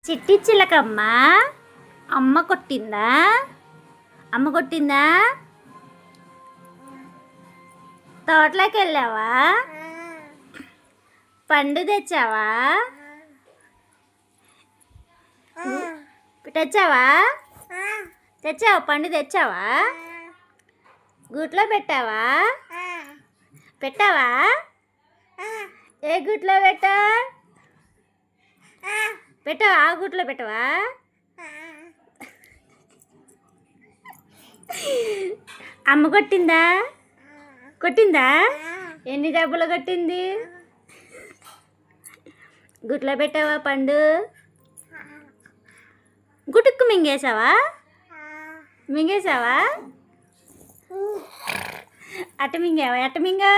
చిట్టి చిలకమ్మ అమ్మ కొట్టిందా? అమ్మ కొట్టిందా? తోటలోకి వెళ్ళావా? పండు తెచ్చావా? తెచ్చావా? తెచ్చావా? పండు తెచ్చావా? గూట్లో పెట్టావా? పెట్టావా? ఏ గూట్లో పెట్టా? పెట్టావా? ఆ గూట్లో పెట్టవా? అమ్మ కొట్టిందా? కొట్టిందా? ఎన్ని దెబ్బలు కొట్టింది? గుట్లో పెట్టావా పండు? గుటుక్కు మింగేసావా? మింగేసావా? అట్ట మింగావా? ఎట్ట మింగా?